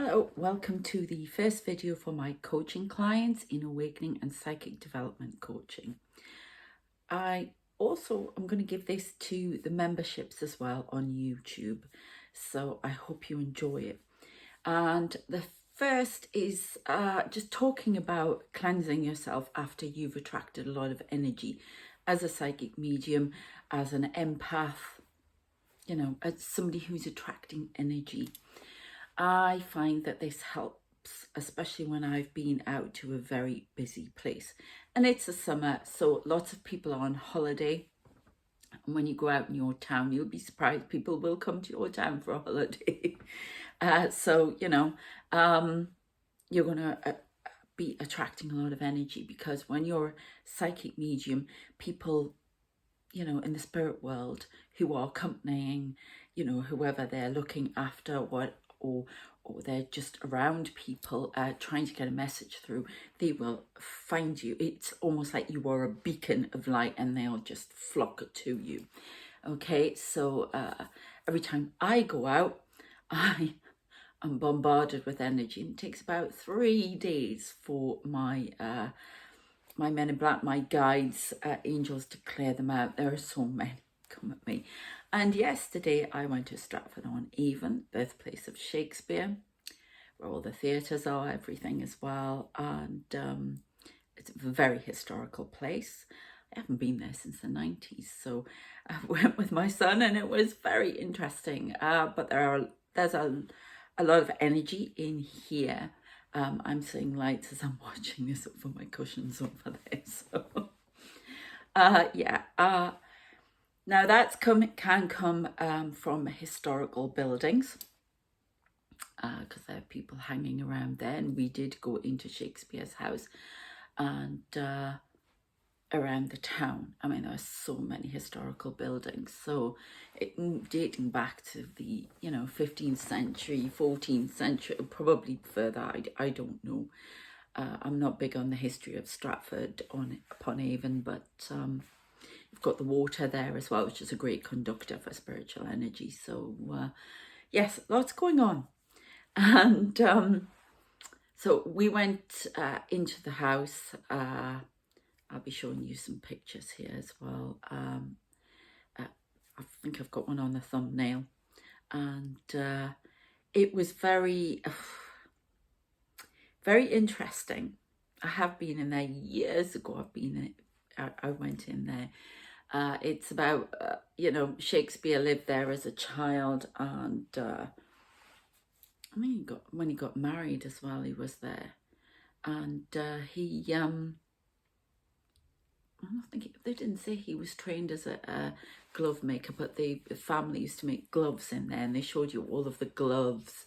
Hello, welcome to the first video for my coaching clients in Awakening and Psychic Development Coaching. I also am going to give this to the memberships as well on YouTube, so I hope you enjoy it. And the first is just talking about cleansing yourself after you've attracted a lot of energy as a psychic medium, as an empath, you know, as somebody who's attracting energy. I find that this helps, especially when I've been out to a very busy place. And it's the summer, so lots of people are on holiday. And when you go out in your town, you'll be surprised people will come to your town for a holiday. You're going to be attracting a lot of energy, because when you're a psychic medium, people, you know, in the spirit world who are accompanying, you know, whoever they're looking after, or they're just around people trying to get a message through, they will find you. It's almost like you are a beacon of light and they'll just flock to you. Okay, so every time I go out, I am bombarded with energy, and it takes about 3 days for my my men in black, my guides, angels, to clear them out. There are so many come at me. And yesterday I went to Stratford-on-Avon, birthplace of Shakespeare, where all the theatres are, everything as well. And it's a very historical place. I haven't been there since the 90s, so I went with my son and it was very interesting. But there's a lot of energy in here. I'm seeing lights as I'm watching this over my cushions over there. So, now that's can come from historical buildings, because there are people hanging around there. And we did go into Shakespeare's house and around the town. I mean, there are so many historical buildings. So dating back to the, 15th century, 14th century, probably further, I don't know. I'm not big on the history of Stratford-upon-Avon, but you've got the water there as well, which is a great conductor for spiritual energy. So yes, lots going on. And so we went into the house. I'll be showing you some pictures here as well. I think I've got one on the thumbnail. And it was very, very interesting. I have been in there years ago. I went in there. It's about, Shakespeare lived there as a child, and I mean, when he got married as well, he was there. And I think they didn't say he was trained as a glove maker, but the family used to make gloves in there, and they showed you all of the gloves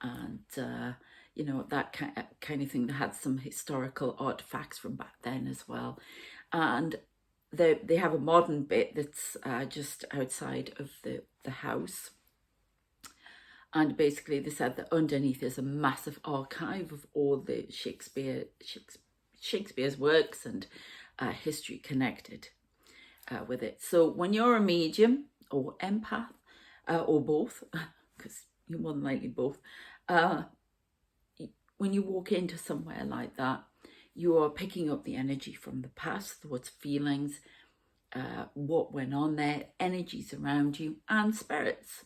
and, that kind of thing. They had some historical artifacts from back then as well. And they have a modern bit that's just outside of the house. And basically they said that underneath is a massive archive of all the Shakespeare's works and history connected with it. So when you're a medium or empath, or both, because you're more than likely both, when you walk into somewhere like that, you are picking up the energy from the past, thoughts, feelings, what went on there, energies around you, and spirits.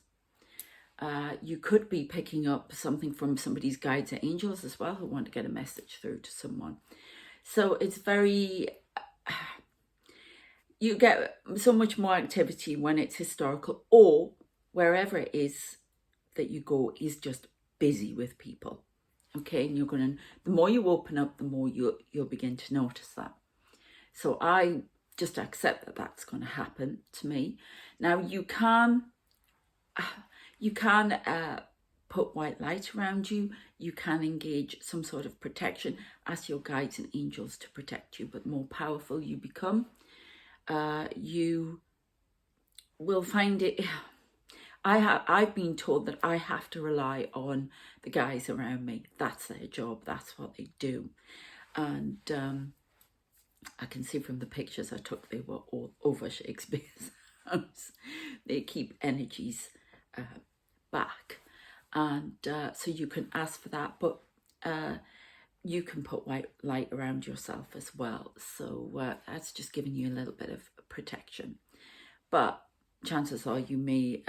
You could be picking up something from somebody's guides or angels as well, who want to get a message through to someone. So it's very, you get so much more activity when it's historical, or wherever it is that you go is just busy with people. Okay, and the more you open up, the more you'll begin to notice that. So I just accept that that's going to happen to me. Now you can put white light around you. You can engage some sort of protection, ask your guides and angels to protect you. But the more powerful you become, you will find it. I've been told that I have to rely on the guys around me. That's their job. That's what they do. And I can see from the pictures I took, they were all over Shakespeare's house. They keep energies back. and so you can ask for that, but you can put white light around yourself as well. So that's just giving you a little bit of protection. But chances are you may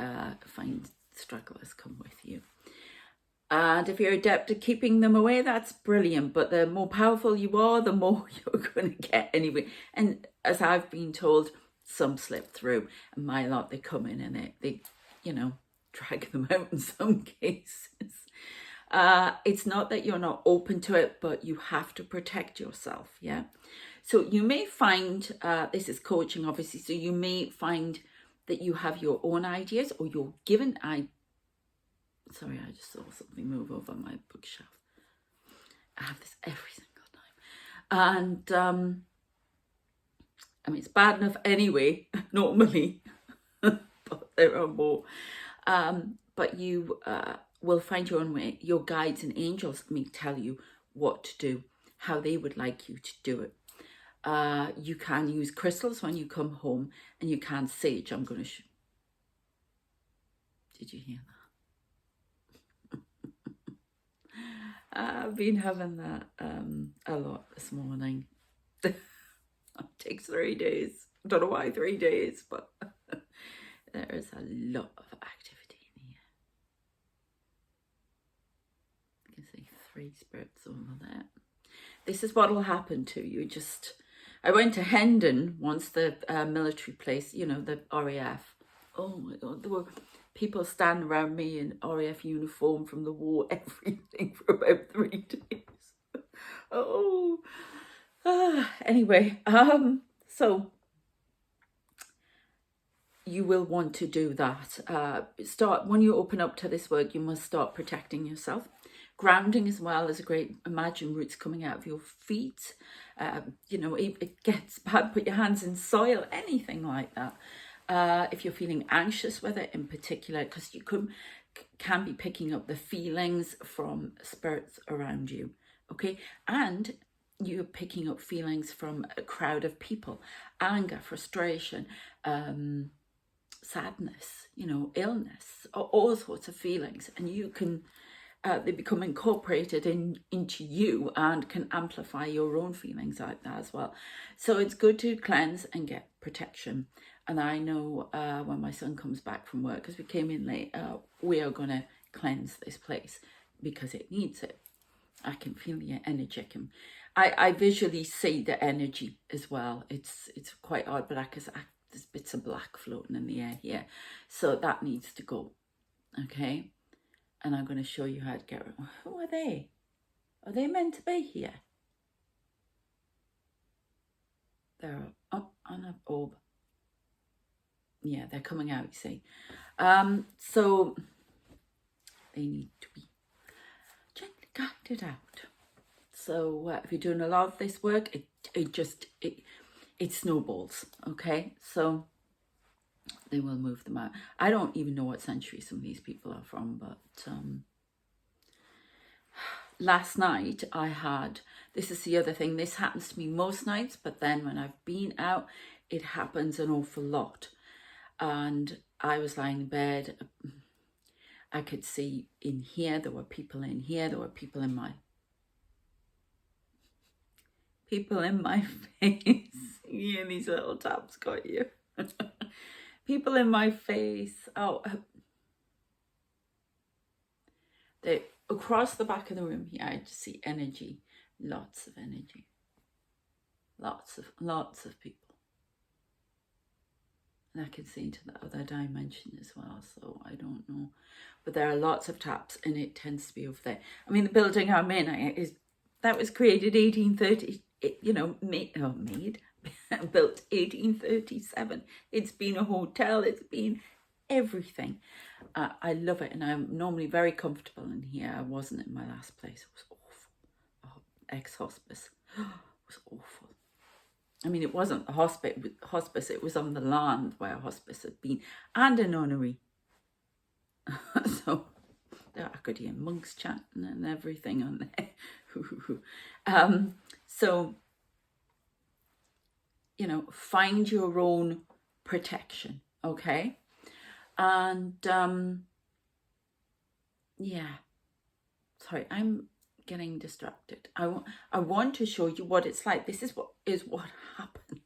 find stragglers come with you. And if you're adept at keeping them away, that's brilliant. But the more powerful you are, the more you're going to get anyway. And as I've been told, some slip through. And my lot, they come in and they drag them out in some cases. It's not that you're not open to it, but you have to protect yourself, yeah? So you may find, this is coaching obviously, so you may find that you have your own ideas or you're given Sorry, I just saw something move over my bookshelf. I have this every single time. And, I mean, it's bad enough anyway, normally, but there are more. But you will find your own way. Your guides and angels may tell you what to do, how they would like you to do it. You can use crystals when you come home, and you can sage. I'm going to Did you hear that? I've been having that a lot this morning. It takes 3 days. I don't know why 3 days, but there is a lot of activity in here. You can see 3 spirits over there. This is what will happen to you. I went to Hendon once, the military place, the RAF. Oh my God, there were people standing around me in RAF uniform from the war, everything, for about 3 days. Anyway, so you will want to do that. When you open up to this work, you must start protecting yourself. Grounding as well is a great, imagine roots coming out of your feet. It gets bad, put your hands in soil, anything like that. If you're feeling anxious with it in particular, because you can be picking up the feelings from spirits around you, okay? And you're picking up feelings from a crowd of people, anger, frustration, sadness, illness, all sorts of feelings. And you can, they become incorporated into you and can amplify your own feelings like that as well. So it's good to cleanse and get protection. And I know when my son comes back from work, because we came in late, we are going to cleanse this place because it needs it. I can feel the energy. I visually see the energy as well. It's quite odd, but there's bits of black floating in the air here. So that needs to go, okay? And I'm going to show you how to get rid of. Who are they? Are they meant to be here? They're up on a orb. Yeah, they're coming out, you see. So they need to be gently guided out. So if you're doing a lot of this work, it snowballs, okay? So they will move them out. I don't even know what century some of these people are from, but last night this is the other thing, this happens to me most nights, but then when I've been out, it happens an awful lot. And I was lying in bed, I could see in here, there were people in here, there were people in my face. Yeah, these little taps got you. People in my face. They across the back of the room here. I just see energy, lots of energy, lots of people. And I can see into the other dimension as well, so I don't know. But there are lots of taps, and it tends to be over there. I mean, the building I'm in that was created 1830. Built 1837. It's been a hotel. It's been everything. I love it, and I'm normally very comfortable in here. I wasn't in my last place. It was awful. Ex-hospice. It was awful. I mean, it wasn't a hospice. It was on the land where a hospice had been, and a nunnery. So I could hear monks chanting and everything on there. So, find your own protection, okay? And yeah, sorry, I'm getting distracted. I want to show you what it's like. This is what happens.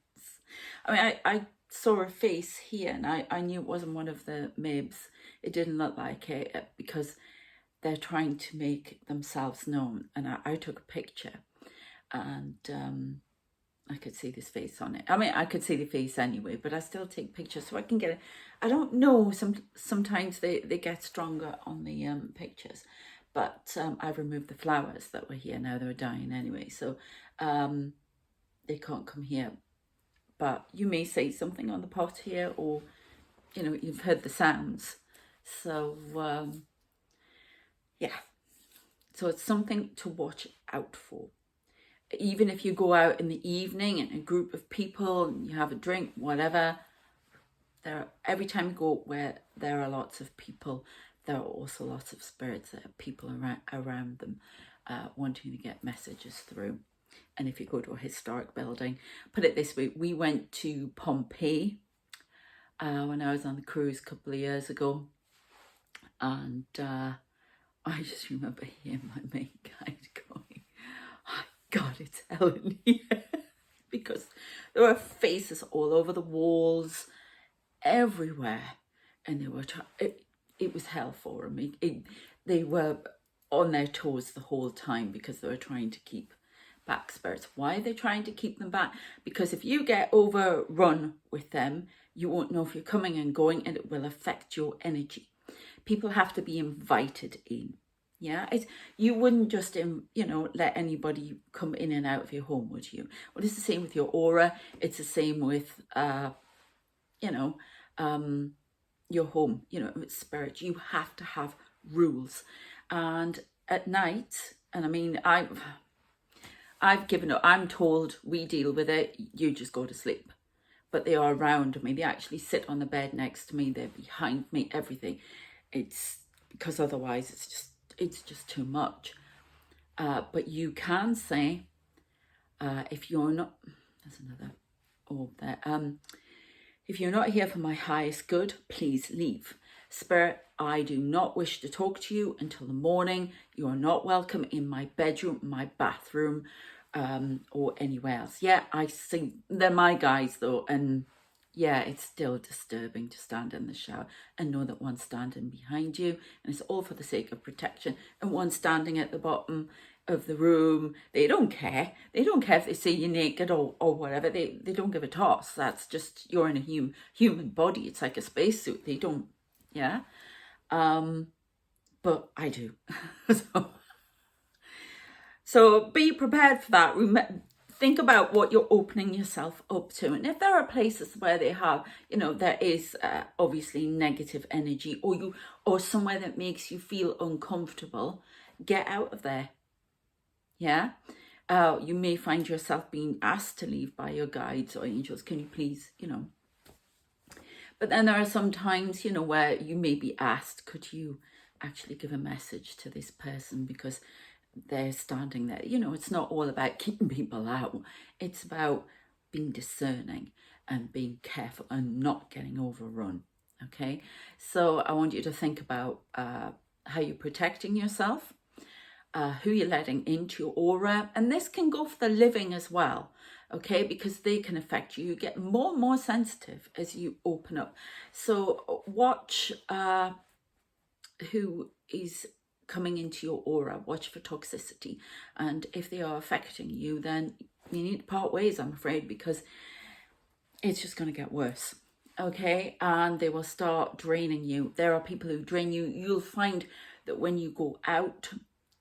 I mean, I saw a face here, and I knew it wasn't one of the Mibs. It didn't look like it because they're trying to make themselves known. And I took a picture, and I could see this face on it. I mean, I could see the face anyway, but I still take pictures so I can get it. I don't know. Sometimes they get stronger on the pictures, but I've removed the flowers that were here. Now they're dying anyway, so they can't come here. But you may say something on the pot here, or you've heard the sounds. So yeah, so it's something to watch out for. Even if you go out in the evening in a group of people and you have a drink, whatever, every time you go where there are lots of people, there are also lots of spirits, that are people around them wanting to get messages through. And if you go to a historic building, put it this way, we went to Pompeii when I was on the cruise a couple of years ago, and I just remember hearing my main guide going, oh, God, it's hell in here. Because there were faces all over the walls, everywhere. And they were it was hell for them. They were on their toes the whole time because they were trying to keep back spirits. Why are they trying to keep them back? Because if you get overrun with them, you won't know if you're coming and going, and it will affect your energy. People have to be invited in. Yeah, you wouldn't just let anybody come in and out of your home, would you? Well, it's the same with your aura. It's the same with your home. With spirit, you have to have rules. And at night, and I mean, I've given up. I'm told we deal with it. You just go to sleep. But they are around me. They actually sit on the bed next to me. They're behind me. Everything. It's because otherwise it's just too much. But you can say, if you're not, there's another orb there. If you're not here for my highest good, please leave. Spirit, I do not wish to talk to you until the morning. You are not welcome in my bedroom, my bathroom, or anywhere else. Yeah, I see they're my guys though, and yeah, it's still disturbing to stand in the shower and know that one's standing behind you, and it's all for the sake of protection, and one's standing at the bottom of the room. They don't care. They don't care if they see you naked or whatever. They don't give a toss. That's just, you're in a human body. It's like a spacesuit. They don't, yeah. But I do. So be prepared for that. Think about what you're opening yourself up to. And if there are places where they have, there is obviously negative energy, or somewhere that makes you feel uncomfortable, get out of there. Yeah. You may find yourself being asked to leave by your guides or angels. Can you please, But then there are some times, where you may be asked, could you actually give a message to this person, because they're standing there. It's not all about keeping people out. It's about being discerning and being careful and not getting overrun. Okay, so I want you to think about how you're protecting yourself, who you're letting into your aura, and this can go for the living as well. Okay, because they can affect you. You get more and more sensitive as you open up. So watch who is coming into your aura. Watch for toxicity, and if they are affecting you, then you need to part ways, I'm afraid, because it's just going to get worse. Okay, and they will start draining you. There are people who drain you. You'll find that when you go out,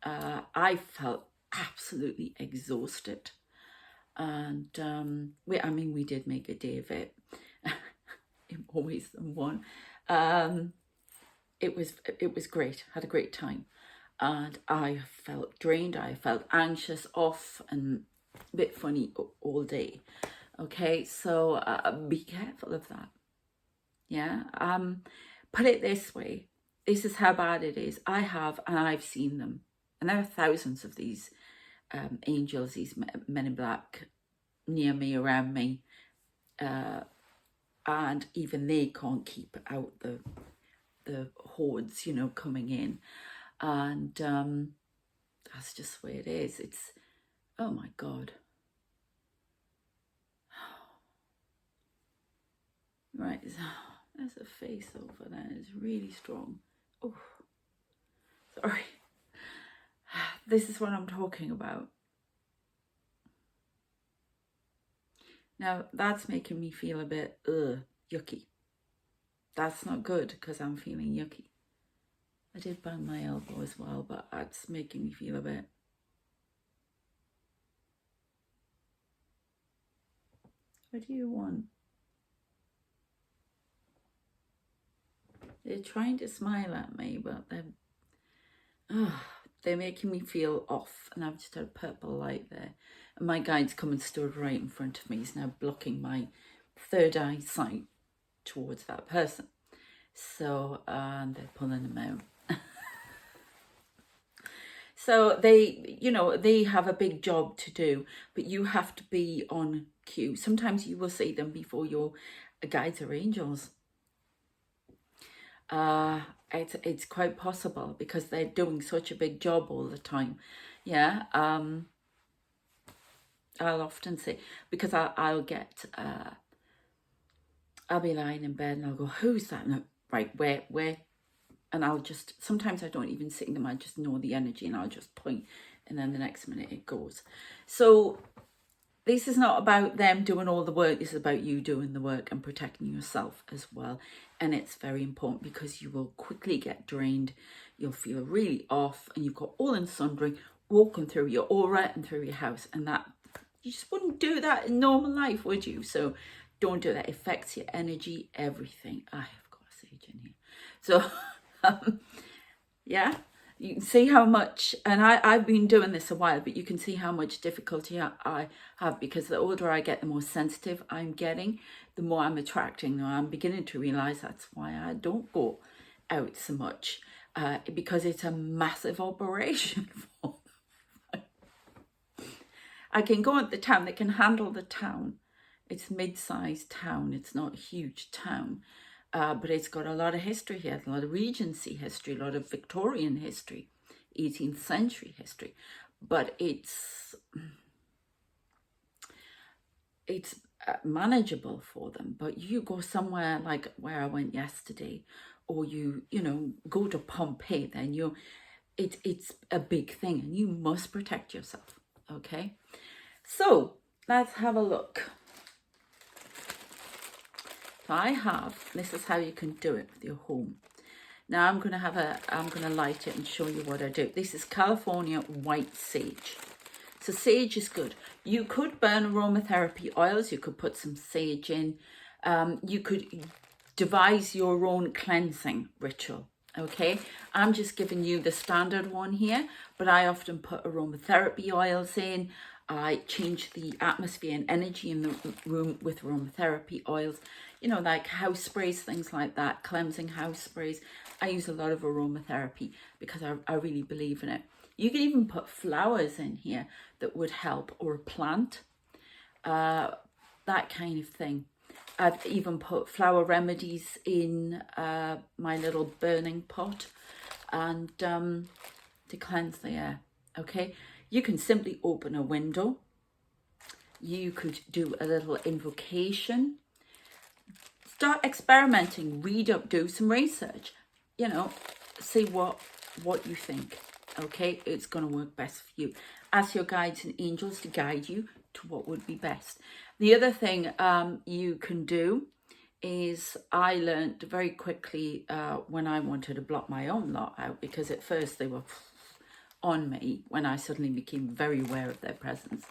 I felt absolutely exhausted, and we did make a day of it. Always the one. It was great. Had a great time. And I felt drained, I felt anxious, off, and a bit funny all day. Okay, so be careful of that. Yeah, put it this way, this is how bad it is. I've seen them, and there are thousands of these angels, these men in black near me, around me, and even they can't keep out the hordes, coming in. And that's just the way it is. It's, oh my God. Right, there's a face over there. It's really strong. Oh, sorry. This is what I'm talking about. Now, that's making me feel a bit yucky. That's not good because I'm feeling yucky. I did bang my elbow as well, but that's making me feel a bit. What do you want? They're trying to smile at me, but they're making me feel off. And I've just had a purple light there. And my guide's come and stood right in front of me. He's now blocking my third eye sight towards that person. So, and they're pulling them out. So they, you know, they have a big job to do, but you have to be on cue. Sometimes you will see them before your guides or angels. It's quite possible because they're doing such a big job all the time. Yeah. I'll often say, because I'll get, I'll be lying in bed and I'll go, who's that? No, right, where? And I'll just, sometimes I don't even see them. I just know the energy and I'll just point, and then the next minute it goes. So this is not about them doing all the work. This is about you doing the work and protecting yourself as well. And it's very important because you will quickly get drained. You'll feel really off and you've got all and sundry walking through your aura and through your house. And that, you just wouldn't do that in normal life, would you? So don't do that. It affects your energy, everything. I have got a sage in here. So, yeah. You can see how much, and I've been doing this a while, but you can see how much difficulty I have, because the older I get, the more sensitive I'm getting, the more I'm attracting. Now I'm beginning to realise that's why I don't go out so much, because it's a massive operation for them. I can go at the town, they can handle the town. It's mid-sized town, it's not a huge town. But it's got a lot of history here, a lot of Regency history, a lot of Victorian history, 18th century history. But it's manageable for them. But you go somewhere like where I went yesterday, or you know, go to Pompeii, then it's a big thing and you must protect yourself, okay? So let's have a look. I have, this is how you can do it with your home. Now I'm going to light it and show you what I do. This is California white sage. So sage is good. You could burn aromatherapy oils. You could put some sage in. You could devise your own cleansing ritual. Okay, I'm just giving you the standard one here, but I often put aromatherapy oils in. I change the atmosphere and energy in the room with aromatherapy oils, you know, like house sprays, things like that, cleansing house sprays. I use a lot of aromatherapy because I really believe in it. You can even put flowers in here that would help, or a plant, that kind of thing. I've even put flower remedies in my little burning pot, and to cleanse the air, okay? You can simply open a window. You could do a little invocation. Start experimenting, read up, do some research, you know, see what you think, okay? It's going to work best for you. Ask your guides and angels to guide you to what would be best. The other thing you can do is, I learned very quickly when I wanted to block my own lot out, because at first they were on me when I suddenly became very aware of their presence.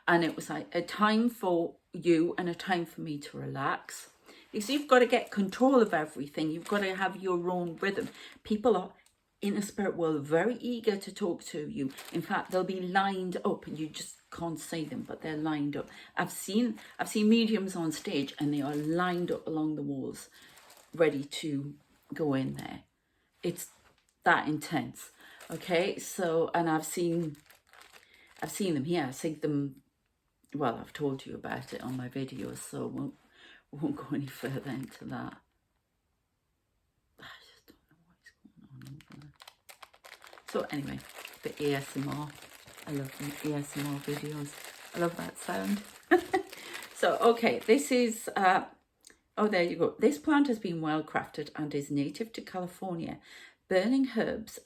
And it was like a time for you and a time for me to relax. Because you've got to get control of everything. You've got to have your own rhythm. People are in the spirit world very eager to talk to you. In fact, they'll be lined up and you just can't see them, but they're lined up. I've seen mediums on stage and they are lined up along the walls, ready to go in there. It's that intense. Okay, so, and I've seen them here. I see them, well, I've told you about it on my videos, so won't go any further into that. I just don't know what's going on over there. So anyway, the ASMR. I love the ASMR videos. I love that sound. So, okay, this is, oh, there you go. This plant has been well crafted and is native to California. Burning herbs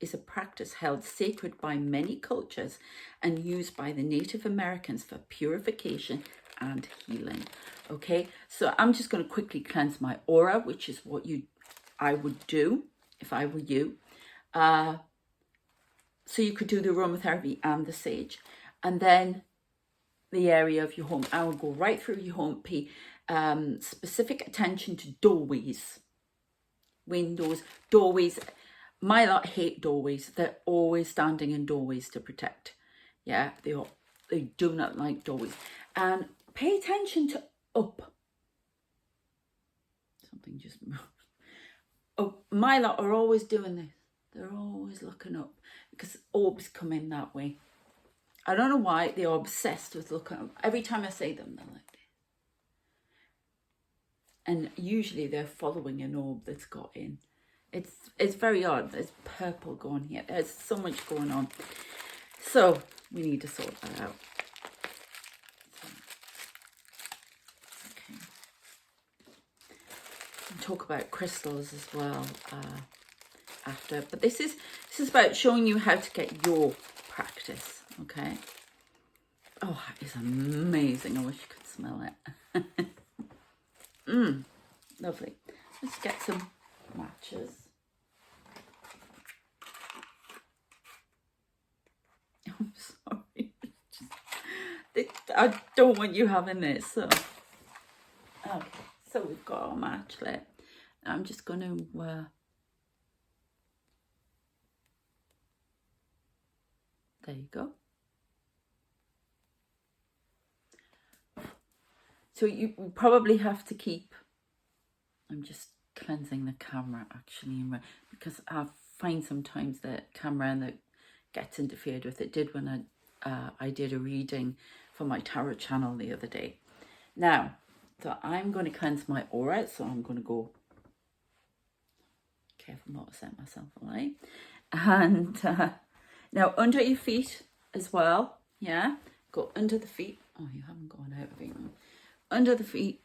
is a practice held sacred by many cultures and used by the Native Americans for purification and healing. Okay, so I'm just going to quickly cleanse my aura, which is what I would do if I were you. So you could do the aromatherapy and the sage, and then the area of your home. I will go right through your home. Pay specific attention to doorways, windows, doorways. My lot hate doorways. They're always standing in doorways to protect. Yeah, they do not like doorways. And pay attention to up. Something just moved. Oh, my lot are always doing this. They're always looking up because orbs come in that way. I don't know why they're obsessed with looking up. Every time I say them, they're like this. And usually they're following an orb that's got in. It's very odd. There's purple going here. There's so much going on. So we need to sort that out. Okay. We'll talk about crystals as well after. But this is about showing you how to get your practice. Okay. Oh, it's amazing. I wish you could smell it. Lovely. Let's get some matches. I'm sorry. I don't want you having this. So, okay. So we've got our match lit. I'm just going to there you go. So you probably have to keep, I'm just cleansing the camera actually, because I find sometimes the camera that gets interfered with. It did when I did a reading for my tarot channel the other day. Now, so I'm going to cleanse my aura, so I'm going to go, careful not to set myself alight. And now under your feet as well, yeah, go under the feet. Oh, you haven't gone out of it. Under the feet,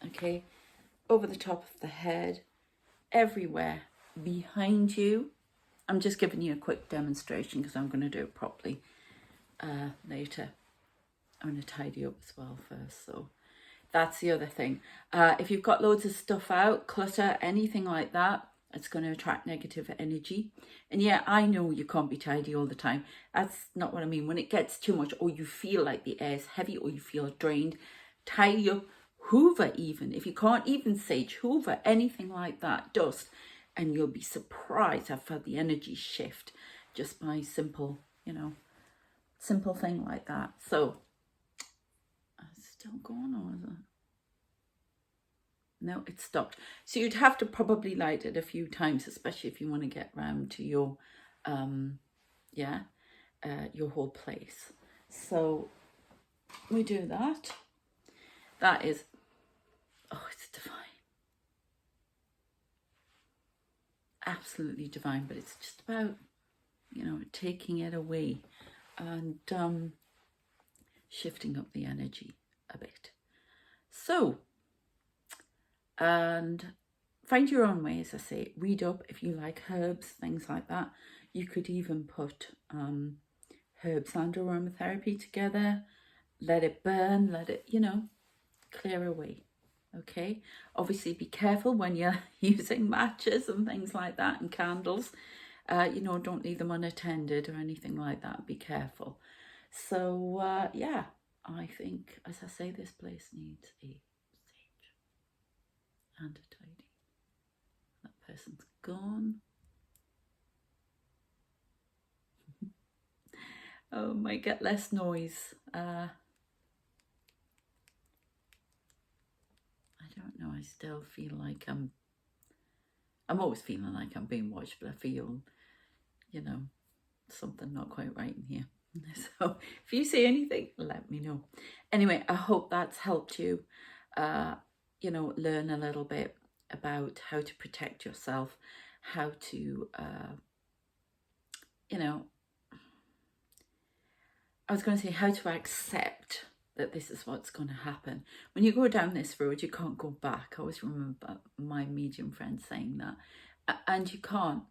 okay, over the top of the head, everywhere, behind you. I'm just giving you a quick demonstration because I'm going to do it properly later. I'm going to tidy up as well first, so that's the other thing. If you've got loads of stuff out, clutter, anything like that, it's going to attract negative energy. And yeah, I know you can't be tidy all the time. That's not what I mean. When it gets too much, or you feel like the air's heavy, or you feel drained, tidy up, hoover even. If you can't even sage, hoover, anything like that, dust, and you'll be surprised. I've felt the energy shift just by simple thing like that. So, it's still going on, is it? No, it stopped. So you'd have to probably light it a few times, especially if you want to get round to your, your whole place. So we do that. That is, oh, it's divine. Absolutely divine, but it's just about, taking it away and shifting up the energy a bit. So, and find your own way, as I say. Read up if you like herbs, things like that. You could even put herbs and aromatherapy together. Let it burn, let it, clear away. Okay? Obviously, be careful when you're using matches and things like that and candles. Don't leave them unattended or anything like that. Be careful. So, yeah, I think, as I say, this place needs a and a tidy. That person's gone. Oh, might get less noise. I don't know. I still feel like I'm always feeling like I'm being watched, but I feel, something not quite right in here. So if you see anything, let me know. Anyway, I hope that's helped you. Learn a little bit about how to protect yourself, how to you know, I was going to say how to accept that this is what's going to happen. When you go down this road, you can't go back. I always remember my medium friend saying that. And you can't.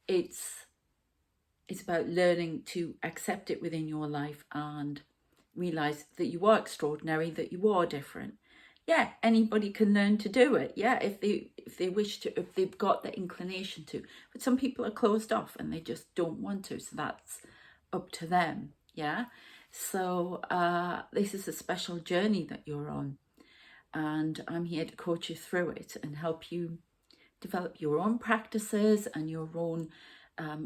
It's about learning to accept it within your life and realize that you are extraordinary, that you are different. Yeah, anybody can learn to do it. Yeah, if they wish to, if they've got the inclination to. But some people are closed off and they just don't want to. So that's up to them. Yeah. So this is a special journey that you're on, and I'm here to coach you through it and help you develop your own practices and your own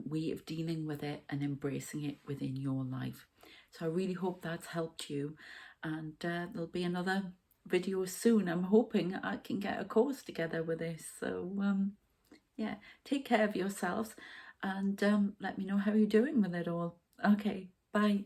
way of dealing with it and embracing it within your life. So I really hope that's helped you, and there'll be another video soon. I'm hoping I can get a course together with this. So yeah, take care of yourselves and let me know how you're doing with it all. Okay, bye.